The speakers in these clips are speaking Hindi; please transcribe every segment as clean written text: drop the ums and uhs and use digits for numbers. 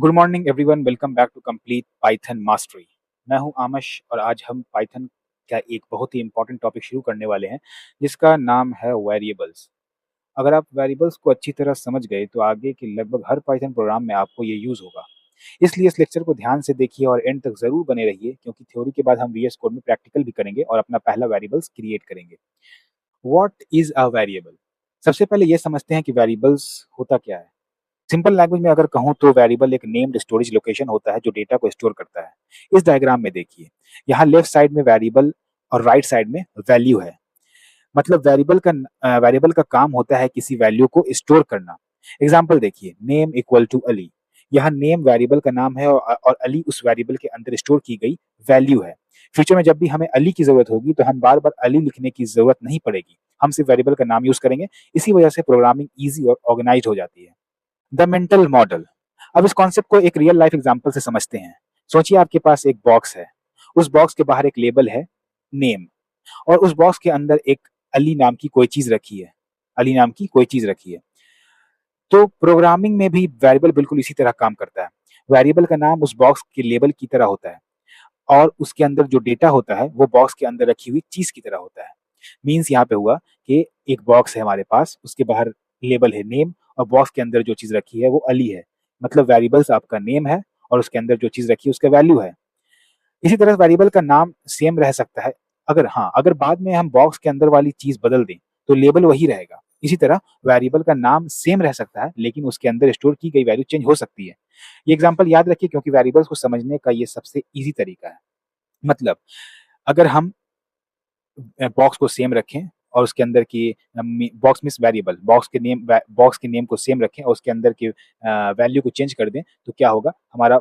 Good morning everyone, welcome back to complete Python mastery. मैं हूं आमश और आज हम पाइथन का एक बहुत ही इंपॉर्टेंट टॉपिक शुरू करने वाले हैं जिसका नाम है वेरिएबल्स। अगर आप वेरिएबल्स को अच्छी तरह समझ गए तो आगे के लगभग हर पाइथन प्रोग्राम में आपको ये यूज होगा। इसलिए इस लेक्चर को ध्यान से देखिए और एंड तक जरूर बने रहिए, क्योंकि थ्योरी के बाद हम वीएस कोड में प्रैक्टिकल भी करेंगे और अपना पहला वेरिएबल्स क्रिएट करेंगे। What is a variable? सबसे पहले ये समझते हैं कि वेरिएबल्स होता क्या है। सिंपल लैंग्वेज में अगर कहूँ तो वेरिएबल एक नेम्ड स्टोरेज लोकेशन होता है जो डेटा को स्टोर करता है। इस डायग्राम में देखिए, यहाँ लेफ्ट साइड में वेरिएबल और राइट साइड में वैल्यू है। मतलब वेरिएबल का काम होता है किसी वैल्यू को स्टोर करना। एग्जाम्पल देखिए, नेम इक्वल टू अली। यहाँ नेम वेरिएबल का नाम है और अली उस वेरिएबल के अंदर स्टोर की गई वैल्यू है। फ्यूचर में जब भी हमें अली की जरूरत होगी तो हम बार बार अली लिखने की जरूरत नहीं पड़ेगी, हम सिर्फ वेरिएबल का नाम यूज करेंगे। इसी वजह से प्रोग्रामिंग ईजी और ऑर्गेनाइज हो जाती है। The mental model. अब इस कॉन्सेप्ट को एक रियल लाइफ एग्जांपल से समझते हैं। सोचिए आपके पास एक बॉक्स है, उस बॉक्स के बाहर एक लेबल है नेम, और उस बॉक्स के अंदर एक अली नाम की कोई चीज रखी है। अली नाम की कोई चीज रखी है। तो प्रोग्रामिंग में भी वेरिएबल बिल्कुल इसी तरह काम करता है। वेरिएबल का नाम उस बॉक्स के लेबल की तरह होता है और उसके अंदर जो डेटा होता है वो बॉक्स के अंदर रखी हुई चीज की तरह होता है। मीन्स यहाँ पे हुआ कि एक बॉक्स है हमारे पास, उसके बाहर लेबल है नेम और बॉक्स के अंदर जो चीज रखी है वो अली है। मतलब वेरिएबल्स आपका नेम है और उसके अंदर जो चीज रखी है उसका वैल्यू है। इसी तरह वेरिएबल का नाम सेम रह सकता है, अगर बाद में हम बॉक्स के अंदर वाली चीज बदल दें तो लेबल वही रहेगा। इसी तरह वेरिएबल का नाम सेम रह सकता है लेकिन उसके अंदर स्टोर की गई वैल्यू चेंज हो सकती है। ये एग्जांपल याद रखिए क्योंकि वेरिएबल्स को समझने का ये सबसे इजी तरीका है। मतलब अगर हम बॉक्स को सेम रखें और उसके अंदर की बॉक्स मीन्स वेरिएबल, बॉक्स के नेम को सेम रखें और उसके अंदर की वैल्यू को चेंज कर दें तो क्या होगा, हमारा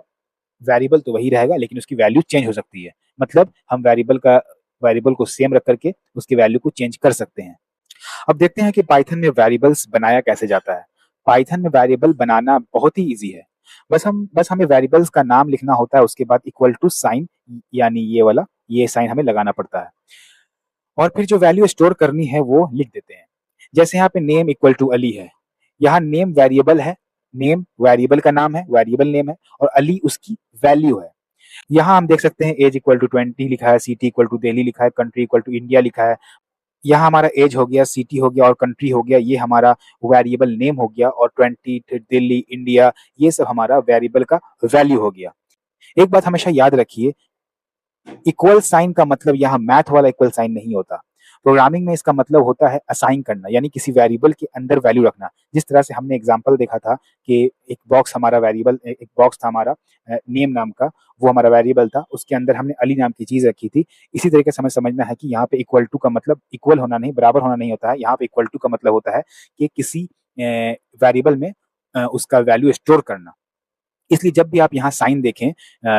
वेरिएबल तो वही रहेगा लेकिन उसकी वैल्यू चेंज हो सकती है। मतलब हम वेरिएबल को सेम रख करके उसकी वैल्यू को चेंज कर सकते हैं। अब देखते हैं कि पाइथन में वेरिएबल्स बनाया कैसे जाता है। पाइथन में वेरिएबल बनाना बहुत ही इजी है। बस हमें वेरिएबल्स का नाम लिखना होता है, उसके बाद इक्वल टू साइन, यानी ये साइन हमें लगाना पड़ता है और फिर जो वैल्यू स्टोर करनी है वो लिख देते हैं। जैसे यहाँ पे नेम इक्वल टू अली है, यहाँ नेम वेरिएबल है, नेम वेरिएबल का नाम है, वेरिएबल नेम है, और अली उसकी वैल्यू है। यहाँ हम देख सकते हैं एज इक्वल टू 20 लिखा है, सिटी इक्वल टू दिल्ली लिखा है, कंट्री इक्वल टू इंडिया लिखा है। यहाँ हमारा एज हो गया, सिटी हो गया और कंट्री हो गया, ये हमारा वेरिएबल नेम हो गया, और 20 दिल्ली इंडिया ये सब हमारा वेरिएबल का वैल्यू हो गया। एक बात हमेशा याद रखिए, इक्वल साइन का मतलब यहाँ मैथ वाला इक्वल साइन नहीं होता। प्रोग्रामिंग में इसका मतलब होता है असाइन करना, यानी किसी वेरिएबल के अंदर वैल्यू रखना। जिस तरह से हमने एग्जांपल देखा था कि एक बॉक्स था हमारा नेम नाम का, वो हमारा वेरिएबल था, उसके अंदर हमने अली नाम की चीज रखी थी। इसी तरीके से हमें समझना है कि यहाँ पे इक्वल टू का मतलब इक्वल होना नहीं, बराबर होना नहीं होता है। यहाँ पे इक्वल टू का मतलब होता है कि किसी वेरिएबल में उसका वैल्यू स्टोर करना। इसलिए जब भी आप यहाँ साइन देखें,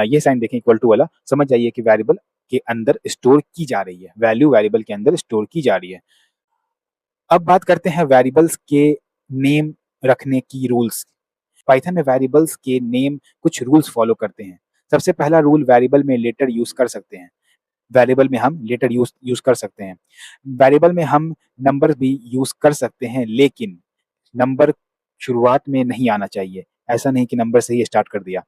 ये साइन देखें इक्वल टू वाला, समझ जाइए कि वेरिएबल के अंदर स्टोर की जा रही है, वैल्यू वेरिएबल के अंदर स्टोर की जा रही है। अब बात करते हैं वेरिएबल्स के नेम रखने की रूल्स। पाइथन में वेरिएबल्स के नेम कुछ रूल्स फॉलो करते हैं। सबसे पहला रूल, वेरिएबल में लेटर यूज कर सकते हैं। वेरिएबल में हम लेटर यूज कर सकते हैं। वेरिएबल में हम नंबर भी यूज कर सकते हैं, लेकिन नंबर शुरुआत में नहीं आना चाहिए। ऐसा नहीं कि नंबर से ही स्टार्ट कर दिया।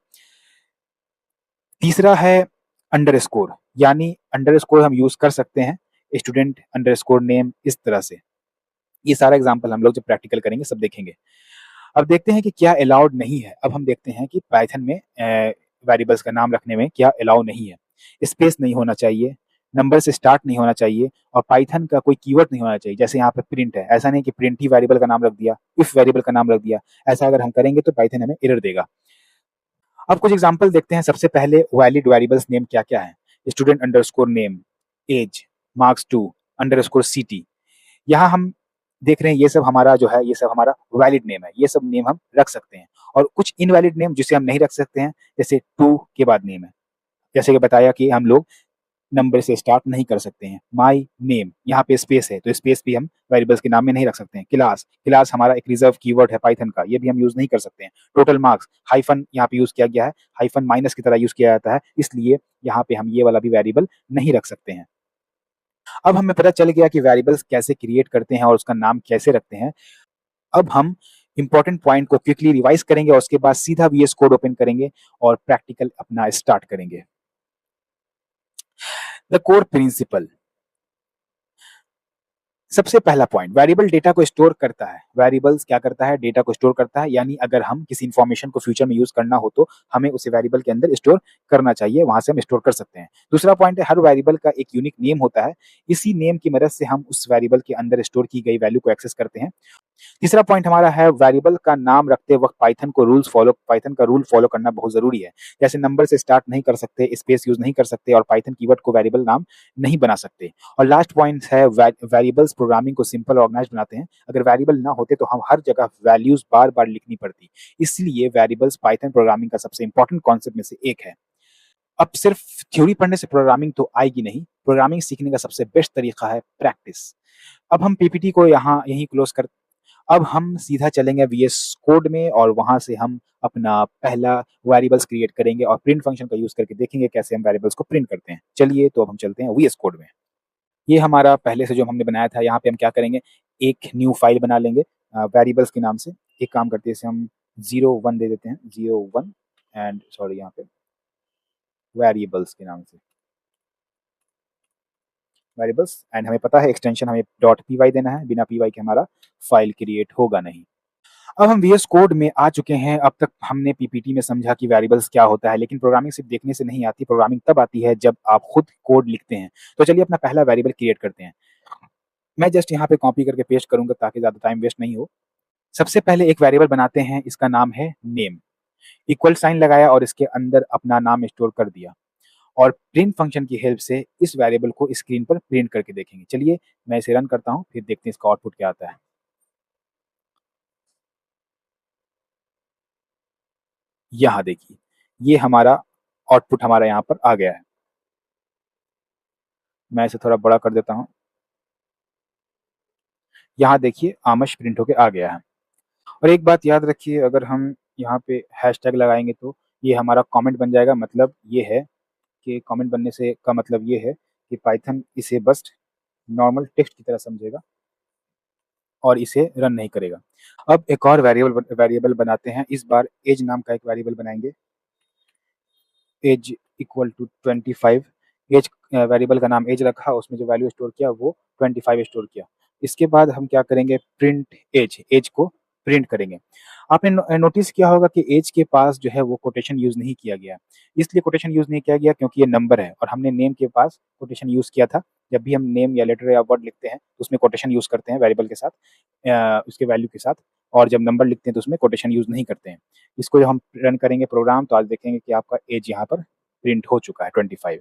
तीसरा है अंडरस्कोर, यानी अंडरस्कोर हम यूज कर सकते हैं, स्टूडेंट अंडरस्कोर नेम, इस तरह से। ये सारा एग्जांपल हम लोग जब प्रैक्टिकल करेंगे सब देखेंगे। अब देखते हैं कि क्या अलाउड नहीं है। अब हम देखते हैं कि पाइथन में वेरिएबल्स का नाम रखने में क्या अलाउ नहीं है। स्पेस नहीं होना चाहिए, नंबर से स्टार्ट नहीं होना चाहिए, और पाइथन का कोई कीवर्ड नहीं होना चाहिए। जैसे यहाँ पे प्रिंट है, ऐसा नहीं कि प्रिंट ही वेरिएबल का नाम रख दिया, इफ वेरिएबल का नाम रख दिया। ऐसा अगर हम करेंगे तो पाइथन हमें एरर देगा। अब कुछ एग्जांपल देखते हैं। सबसे पहले वैलिड वेरिएबल्स नेम क्या क्या है। Student underscore name, age, marks two underscore city. यहाँ हम देख रहे हैं ये सब हमारा जो है, ये सब हमारा वैलिड नेम है, ये सब नेम हम रख सकते हैं। और कुछ इनवैलिड नेम जिसे हम नहीं रख सकते हैं, जैसे टू के बाद नेम है। जैसे कि बताया कि हम लोग नंबर से स्टार्ट नहीं कर सकते हैं। माई नेम, यहाँ पे स्पेस है तो स्पेस भी हम वेरिएबल्स के नाम में नहीं रख सकते हैं। क्लास, क्लास हमारा एक रिजर्व कीवर्ड है पाइथन का, ये भी हम यूज नहीं कर सकते हैं। टोटल मार्क्स, हाइफन यहाँ पे यूज किया गया है, हाइफन माइनस की तरह यूज किया जाता है, इसलिए यहाँ पे हम ये वाला भी वेरिएबल नहीं रख सकते हैं। अब हमें पता चल गया कि वेरिएबल्स कैसे क्रिएट करते हैं और उसका नाम कैसे रखते हैं। अब हम इंपॉर्टेंट पॉइंट को क्विकली रिवाइज करेंगे और उसके बाद सीधा वीएस कोड ओपन करेंगे और प्रैक्टिकल अपना स्टार्ट करेंगे। The core principle. सबसे पहला पॉइंट, वेरिएबल डेटा को स्टोर करता है। वेरिएबल्स क्या करता है? डेटा को स्टोर करता है, यानी अगर हम किसी इंफॉर्मेशन को फ्यूचर में यूज करना हो तो हमें उसे वेरिएबल के अंदर स्टोर करना चाहिए, वहां से हम स्टोर कर सकते हैं। दूसरा पॉइंट है, हर वेरिएबल का एक यूनिक नेम होता है। इसी नेम की मदद से हम उस वेरिएबल के अंदर स्टोर की गई वैल्यू को एक्सेस करते हैं। तीसरा पॉइंट हमारा है, वेरिएबल का नाम रखते वक्त पाइथन का रूल फॉलो करना बहुत जरूरी है। जैसे नंबर से स्टार्ट नहीं कर सकते, स्पेस यूज नहीं कर सकते और पाइथन कीवर्ड को वेरिएबल नाम नहीं बना सकते। और लास्ट पॉइंट है, वेरिएबल्स प्रोग्रामिंग को सिंपल और ऑर्गेनाइज्ड बनाते हैं। अगर वेरिएबल ना होते तो हम हर जगह वैल्यूज बार बार लिखनी पड़ती। इसलिए वेरिएबल्स पाइथन प्रोग्रामिंग का सबसे इंपॉर्टेंट कॉन्सेप्ट में से एक है। अब सिर्फ थ्योरी पढ़ने से प्रोग्रामिंग तो आएगी नहीं, प्रोग्रामिंग सीखने का सबसे बेस्ट तरीका है प्रैक्टिस। अब हम पीपीटी को यहाँ यहीं क्लोज कर अब हम सीधा चलेंगे वीएस कोड में और वहां से हम अपना पहला वेरिएबल्स क्रिएट करेंगे और प्रिंट फंक्शन का यूज करके देखेंगे कैसे हम वेरिएबल्स को प्रिंट करते हैं। चलिए तो अब हम चलते हैं वीएस कोड में। ये हमारा पहले से जो हमने बनाया था, यहाँ पे हम क्या करेंगे, एक न्यू फाइल बना लेंगे वेरिएबल्स के नाम से। एक काम करते हैं, इसे हम 01 दे देते हैं, 01 एंड सॉरी यहाँ पे वेरिएबल्स के नाम से वेरिएबल्स, एंड हमें पता है एक्सटेंशन हमें डॉट पी वाई देना है, बिना पी वाई के हमारा फाइल क्रिएट होगा नहीं। अब हम वीएस कोड में आ चुके हैं। अब तक हमने पीपीटी में समझा कि वेरिएबल्स क्या होता है, लेकिन प्रोग्रामिंग सिर्फ देखने से नहीं आती, प्रोग्रामिंग तब आती है जब आप खुद कोड लिखते हैं। तो चलिए अपना पहला वेरिएबल क्रिएट करते हैं। मैं जस्ट यहाँ पे कॉपी करके पेस्ट करूंगा ताकि ज्यादा टाइम वेस्ट नहीं हो। सबसे पहले एक वेरिएबल बनाते हैं, इसका नाम है नेम। इक्वल साइन लगाया और इसके अंदर अपना नाम स्टोर कर दिया और प्रिंट फंक्शन की हेल्प से इस वेरिएबल को स्क्रीन पर प्रिंट करके देखेंगे। चलिए मैं इसे रन करता हूँ, फिर देखते हैं इसका आउटपुट क्या आता है। यहाँ देखिए, ये हमारा आउटपुट हमारा यहाँ पर आ गया है। मैं इसे थोड़ा बड़ा कर देता हूँ। यहाँ देखिए आमश प्रिंट होके आ गया है। और एक बात याद रखिए, अगर हम यहाँ पे हैशटैग लगाएंगे तो ये हमारा कमेंट बन जाएगा। मतलब ये है कि कमेंट बनने से का मतलब ये है कि पाइथन इसे बस नॉर्मल टेक्स्ट की तरह समझेगा और इसे रन नहीं करेगा। अब एक और वेरिएबल बनाते हैं। इस बार एज नाम का एक वेरिएबल बनाएंगे, age equal to 25। Age variable का नाम एज रखा, उसमें जो वैल्यू स्टोर किया वो 25 स्टोर किया। इसके बाद हम क्या करेंगे, प्रिंट एज, एज को प्रिंट करेंगे। आपने नोटिस किया होगा कि एज के पास जो है वो कोटेशन यूज नहीं किया गया। इसलिए कोटेशन यूज नहीं किया गया क्योंकि ये नंबर है और हमने नेम के पास कोटेशन यूज किया था। जब भी हम नेम या लेटर या वर्ड लिखते हैं तो उसमें कोटेशन यूज करते हैं वेरिएबल के साथ, उसके वैल्यू के साथ। और जब नंबर लिखते हैं तो उसमें कोटेशन यूज नहीं करते हैं। इसको जब हम रन करेंगे प्रोग्राम तो आज देखेंगे कि आपका एज यहाँ पर प्रिंट हो चुका है 25।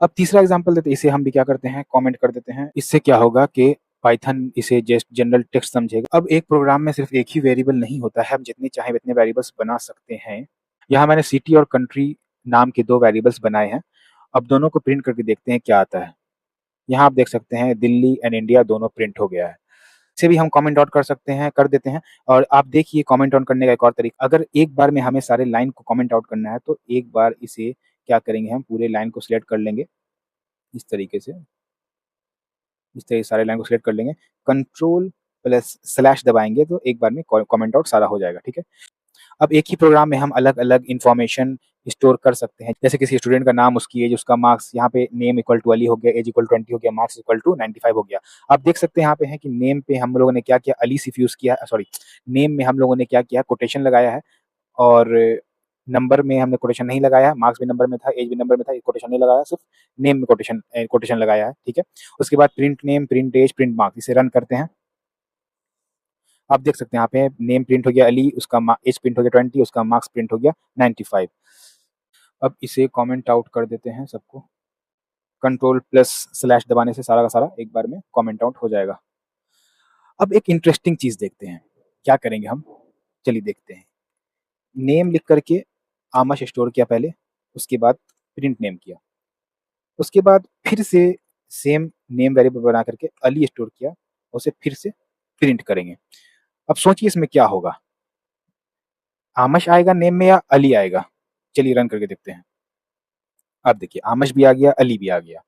अब तीसरा एग्जांपल देते हैं, इसे हम भी क्या करते हैं, कमेंट कर देते हैं। इससे क्या होगा कि पाइथन इसे जस्ट जनरल टेक्स्ट समझेगा। अब एक प्रोग्राम में सिर्फ एक ही वेरिएबल नहीं होता है, हम जितने चाहे उतने वेरिएबल्स बना सकते हैं। यहाँ मैंने सिटी और कंट्री नाम के दो वेरिएबल्स बनाए हैं। अब दोनों को प्रिंट करके देखते हैं क्या आता है। यहाँ आप देख सकते हैं दिल्ली एंड इंडिया दोनों प्रिंट हो गया है। इसे भी हम कमेंट आउट कर सकते हैं, कर देते हैं। और आप देखिए कमेंट आउट करने का एक और तरीका, अगर एक बार में हमें सारे लाइन को कमेंट आउट करना है तो एक बार इसे क्या करेंगे, हम पूरे लाइन को सिलेक्ट कर लेंगे इस तरीके से। इस तरह सारे लाइन को सिलेक्ट कर लेंगे, कंट्रोल प्लस स्लैश दबाएंगे तो एक बार में कमेंट आउट सारा हो जाएगा। ठीक है। अब एक ही प्रोग्राम में हम अलग अलग इंफॉर्मेशन स्टोर कर सकते हैं। जैसे किसी स्टूडेंट का नाम, उसकी एज, उसका मार्क्स। यहाँ पे नेम इक्वल टू अली हो गया, एज इक्वल 20 हो गया, मार्क्स इक्वल टू 95 हो गया। आप देख सकते हैं यहाँ पे है कि नेम पे हम लोगों ने क्या किया, अली सिर्फ यूज किया, सॉरी, नेम में हम लोगों ने क्या किया, कोटेशन लगाया है। और नंबर में हमने कोटेशन नहीं लगाया, मार्क्स भी नंबर में था, एज भी नंबर में था, कोटेशन नहीं लगाया, सिर्फ नेम में कोटेशन लगाया है। ठीक है। उसके बाद print name, print age, print marks, इसे रन करते हैं। आप देख सकते हैं यहाँ पे नेम प्रिंट हो गया अली, उसका एज प्रिंट हो गया 20, उसका मार्क्स प्रिंट हो गया 95। अब इसे कमेंट आउट कर देते हैं सबको, कंट्रोल प्लस स्लैश दबाने से सारा का सारा एक बार में कमेंट आउट हो जाएगा। अब एक इंटरेस्टिंग चीज देखते हैं, क्या करेंगे हम, चलिए देखते हैं। नेम लिख करके आमश स्टोर किया पहले, उसके बाद प्रिंट नेम किया, उसके बाद फिर से सेम नेम वेरिएबल बना करके अली स्टोर किया, उसे फिर से प्रिंट करेंगे। अब सोचिए इसमें क्या होगा, आमश आएगा नेम में या अली आएगा। चलिए रन करके देखते हैं। अब देखिए आमश भी आ गया, अली भी आ गया।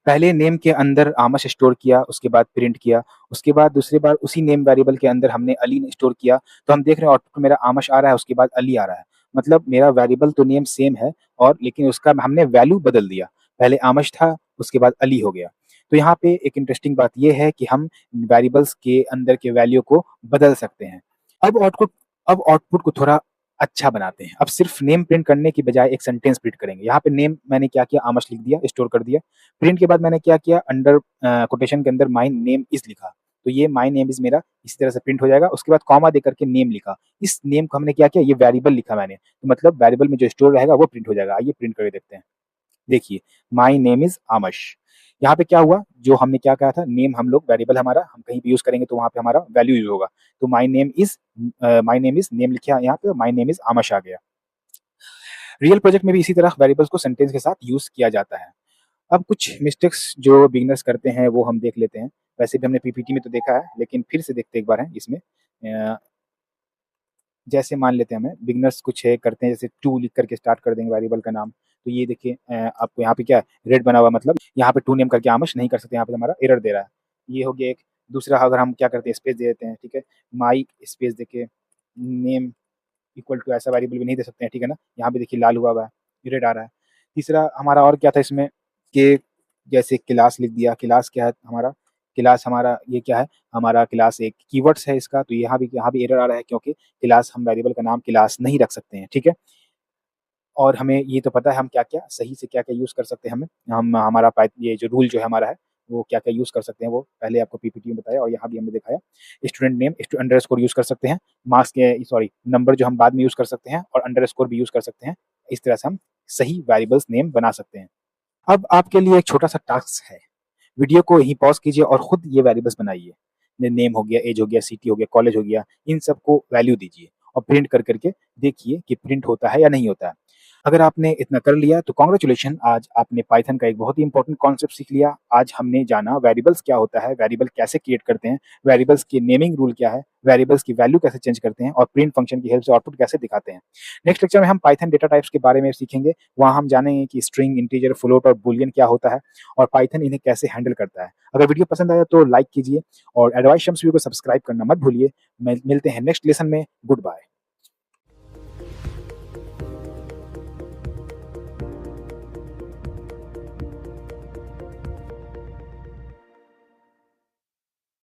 पहले नेम के अंदर आमश स्टोर किया, उसके बाद प्रिंट किया, उसके बाद दूसरी बार उसी नेम वेरिएबल के अंदर हमने अली ने स्टोर किया, तो हम देख रहे हैं आउटपुट में मेरा आमश आ रहा है, उसके बाद अली आ रहा है। मतलब मेरा वेरिएबल तो नेम सेम है और लेकिन उसका हमने वैल्यू बदल दिया। पहले आमश था, उसके बाद अली हो गया। तो यहाँ पे एक इंटरेस्टिंग बात ये है कि हम वेरिएबल्स के अंदर के वैल्यू को बदल सकते हैं। अब आउटपुट अब आउटपुट को थोड़ा अच्छा बनाते हैं। अब सिर्फ नेम प्रिंट करने की बजाय एक सेंटेंस प्रिंट करेंगे। यहाँ पे नेम मैंने क्या किया, आमश लिख दिया, स्टोर कर दिया। प्रिंट के बाद मैंने क्या किया, अंडर कोटेशन के अंदर माय नेम इज लिखा। तो ये माय नेम इज मेरा इसी तरह से प्रिंट हो जाएगा। उसके बाद कॉमा देकर के नेम लिखा। इस नेम को हमने क्या किया, ये वेरिएबल लिखा मैंने, तो मतलब वेरिएबल में जो स्टोर रहेगा वो प्रिंट हो जाएगा। आइए प्रिंट करके देखते हैं। देखिए, माय नेम इज आमश। यहाँ पे क्या हुआ, जो हमने क्या कहा था, नेम हम लोग वेरिएबल हमारा हम कहीं पे यूज करेंगे तो वहां पे हमारा वैल्यू यूज होगा। तो माय नेम इज नेम लिखा यहाँ पे, माय नेम इज आमश आ गया। रियल प्रोजेक्ट में भी इसी तरह वेरिएबल्स को सेंटेंस के साथ यूज किया जाता है। अब कुछ मिस्टेक्स जो बिगिनर्स करते हैं वो हम देख लेते हैं। वैसे भी हमने पीपीटी में तो देखा है, लेकिन फिर से देखते एक बार है इसमें। जैसे मान लेते हैं, हमें बिगिनर्स कुछ है करते हैं, जैसे टू लिख करके स्टार्ट कर देंगे वेरिएबल का नाम। तो ये देखिए, आपको यहाँ पे क्या रेड बना हुआ, मतलब यहाँ पे टू नेम करके आमश नहीं कर सकते, यहाँ पे हमारा एरर दे रहा है। ये हो गया एक। दूसरा, अगर हम क्या करते हैं, स्पेस दे देते हैं, ठीक है, माई स्पेस देके नेम इक्वल टू ऐसा वेरिएबल भी नहीं दे सकते हैं, ठीक है ना। यहाँ पे देखिए लाल हुआ है, रेड आ रहा है। तीसरा हमारा और क्या था इसमें कि जैसे क्लास लिख दिया। क्लास क्या है हमारा, क्लास हमारा ये क्या है, हमारा क्लास एक कीवर्ड्स है इसका। तो यहाँ भी एरर आ रहा है क्योंकि क्लास हम वेरिएबल का नाम क्लास नहीं रख सकते हैं, ठीक है। और हमें ये तो पता है हम क्या-क्या सही से क्या-क्या यूज़ कर सकते हैं हमें। हम हमारा पाइ ये जो रूल जो है हमारा है, वो क्या-क्या यूज़ कर सकते हैं, वो पहले आपको पीपीटी में बताया और यहाँ भी हमने दिखाया। स्टूडेंट नेम अंडरस्कोर यूज़ कर सकते हैं। मार्क्स के सॉरी नंबर जो हम बाद में यूज़ कर सकते हैं और अंडरस्कोर भी यूज़ कर सकते हैं। इस तरह से हम सही वेरिएबल्स नेम बना सकते हैं। अब आपके लिए एक छोटा-सा टास्क है। वीडियो को यहीं पॉज़ कीजिए और खुद ये वेरिएबल्स बनाइए। नेम हो गया, एज हो गया, सिटी हो गया, कॉलेज हो गया, इन सबको वैल्यू दीजिए और प्रिंट कर के देखिए कि प्रिंट होता है या नहीं होता है। अगर आपने इतना कर लिया तो कांग्रेचुलेशन, आज आपने पाइथन का एक बहुत ही इंपॉर्टेंट कॉन्सेप्ट सीख लिया। आज हमने जाना वेरिएबल्स क्या होता है, वेरिएबल कैसे क्रिएट करते हैं, वेरिएबल्स की नेमिंग रूल क्या है, वेरिएबल्स की वैल्यू कैसे चेंज करते हैं और प्रिंट फंक्शन की हेल्प से आउटपुट कैसे दिखाते हैं। नेक्स्ट लेक्चर में हम पाइथन डेटा टाइप्स के बारे में सीखेंगे। वहाँ हम जानेंगे कि स्ट्रिंग, इंटीजर, फ्लोट और बूलियन क्या होता है और पाइथन इन्हें कैसे हैंडल करता है। अगर वीडियो पसंद आया तो लाइक कीजिए और एडवाइस शम्स को सब्सक्राइब करना मत भूलिए। मिलते हैं नेक्स्ट लेसन में। Good bye.